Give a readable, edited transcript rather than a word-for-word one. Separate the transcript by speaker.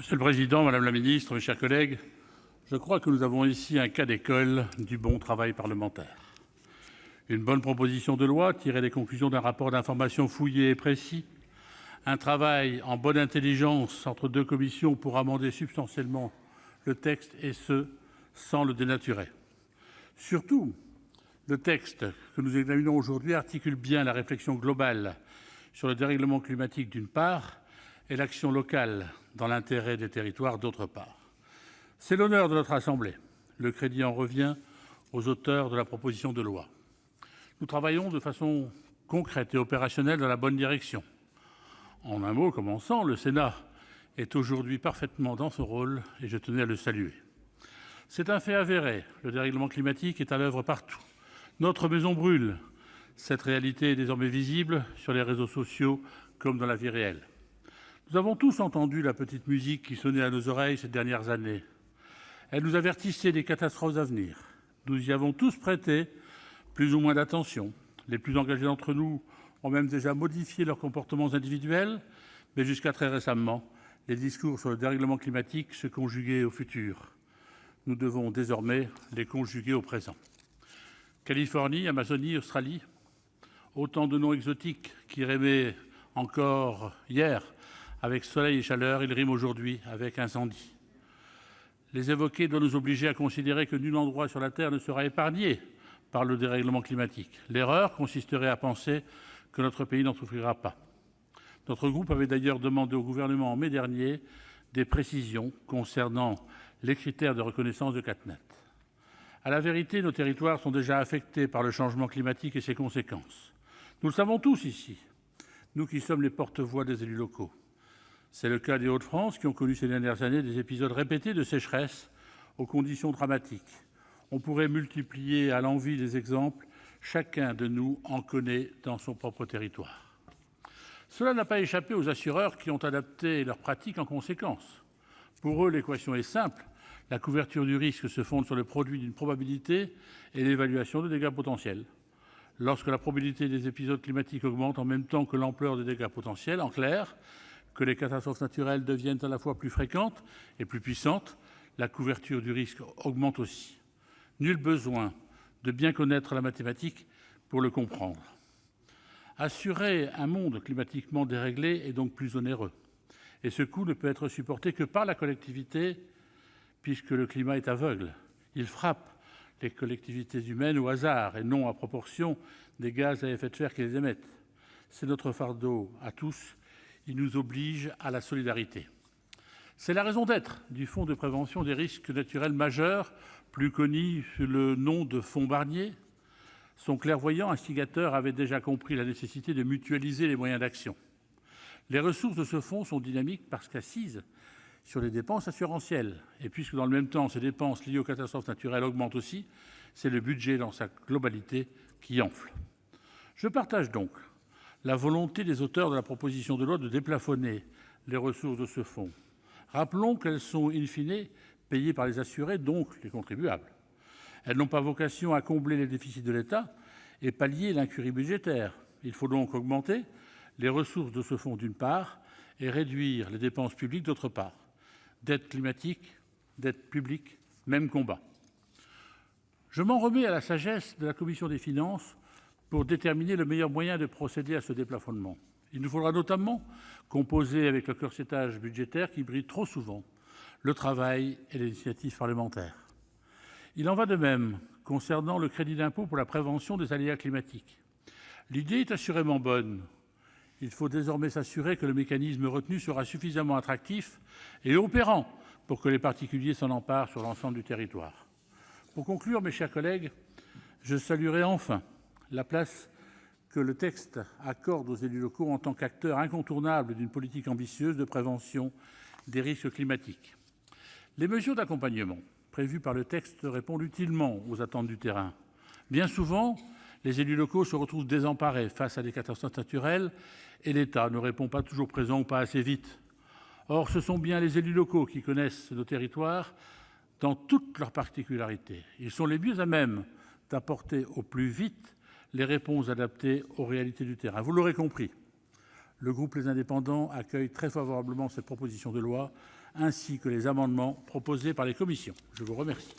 Speaker 1: Monsieur le président, madame la ministre, mes chers collègues, je crois que nous avons ici un cas d'école du bon travail parlementaire. Une bonne proposition de loi tirée des conclusions d'un rapport d'information fouillé et précis, un travail en bonne intelligence entre deux commissions pour amender substantiellement le texte, et ce, sans le dénaturer. Surtout, le texte que nous examinons aujourd'hui articule bien la réflexion globale sur le dérèglement climatique d'une part et l'action locale dans l'intérêt des territoires d'autre part. C'est l'honneur de notre Assemblée. Le crédit en revient aux auteurs de la proposition de loi. Nous travaillons de façon concrète et opérationnelle dans la bonne direction. En un mot, commençant, le Sénat est aujourd'hui parfaitement dans son rôle et je tenais à le saluer. C'est un fait avéré, le dérèglement climatique est à l'œuvre partout. Notre maison brûle. Cette réalité est désormais visible sur les réseaux sociaux comme dans la vie réelle. Nous avons tous entendu la petite musique qui sonnait à nos oreilles ces dernières années. Elle nous avertissait des catastrophes à venir. Nous y avons tous prêté plus ou moins d'attention. Les plus engagés d'entre nous ont même déjà modifié leurs comportements individuels, mais jusqu'à très récemment, les discours sur le dérèglement climatique se conjuguaient au futur. Nous devons désormais les conjuguer au présent. Californie, Amazonie, Australie, autant de noms exotiques qui rimaient encore hier avec soleil et chaleur, ils riment aujourd'hui avec incendie. Les évoquer doit nous obliger à considérer que nul endroit sur la Terre ne sera épargné par le dérèglement climatique. L'erreur consisterait à penser que notre pays n'en souffrira pas. Notre groupe avait d'ailleurs demandé au gouvernement en mai dernier des précisions concernant les critères de reconnaissance de CatNat. À la vérité, nos territoires sont déjà affectés par le changement climatique et ses conséquences. Nous le savons tous ici, nous qui sommes les porte-voix des élus locaux. C'est le cas des Hauts-de-France qui ont connu ces dernières années des épisodes répétés de sécheresse aux conditions dramatiques. On pourrait multiplier à l'envi les exemples, chacun de nous en connaît dans son propre territoire. Cela n'a pas échappé aux assureurs qui ont adapté leurs pratiques en conséquence. Pour eux, l'équation est simple. La couverture du risque se fonde sur le produit d'une probabilité et l'évaluation de dégâts potentiels. Lorsque la probabilité des épisodes climatiques augmente en même temps que l'ampleur des dégâts potentiels, en clair, que les catastrophes naturelles deviennent à la fois plus fréquentes et plus puissantes, la couverture du risque augmente aussi. Nul besoin de bien connaître la mathématique pour le comprendre. Assurer un monde climatiquement déréglé est donc plus onéreux. Et ce coût ne peut être supporté que par la collectivité, puisque le climat est aveugle. Il frappe les collectivités humaines au hasard et non à proportion des gaz à effet de serre qu'elles émettent. C'est notre fardeau à tous. Il nous oblige à la solidarité. C'est la raison d'être du Fonds de prévention des risques naturels majeurs, plus connu sous le nom de Fonds Barnier. Son clairvoyant instigateur avait déjà compris la nécessité de mutualiser les moyens d'action. Les ressources de ce fonds sont dynamiques parce qu'assises sur les dépenses assurantielles. Et puisque dans le même temps, ces dépenses liées aux catastrophes naturelles augmentent aussi, c'est le budget dans sa globalité qui enfle. Je partage donc la volonté des auteurs de la proposition de loi de déplafonner les ressources de ce fonds. Rappelons qu'elles sont, in fine, payées par les assurés, donc les contribuables. Elles n'ont pas vocation à combler les déficits de l'État et pallier l'incurie budgétaire. Il faut donc augmenter les ressources de ce fonds d'une part et réduire les dépenses publiques d'autre part. Dette climatique, dette publique, même combat. Je m'en remets à la sagesse de la commission des finances pour déterminer le meilleur moyen de procéder à ce déplafonnement. Il nous faudra notamment composer avec le corsetage budgétaire qui bride trop souvent le travail et l'initiative parlementaire. Il en va de même concernant le crédit d'impôt pour la prévention des aléas climatiques. L'idée est assurément bonne. Il faut désormais s'assurer que le mécanisme retenu sera suffisamment attractif et opérant pour que les particuliers s'en emparent sur l'ensemble du territoire. Pour conclure, mes chers collègues, je saluerai enfin la place que le texte accorde aux élus locaux en tant qu'acteurs incontournables d'une politique ambitieuse de prévention des risques climatiques. Les mesures d'accompagnement prévues par le texte répondent utilement aux attentes du terrain. Bien souvent, les élus locaux se retrouvent désemparés face à des catastrophes naturelles et l'État ne répond pas toujours présent ou pas assez vite. Or, ce sont bien les élus locaux qui connaissent nos territoires dans toutes leurs particularités. Ils sont les mieux à même d'apporter au plus vite les réponses adaptées aux réalités du terrain. Vous l'aurez compris, le groupe Les Indépendants accueille très favorablement cette proposition de loi, ainsi que les amendements proposés par les commissions. Je vous remercie.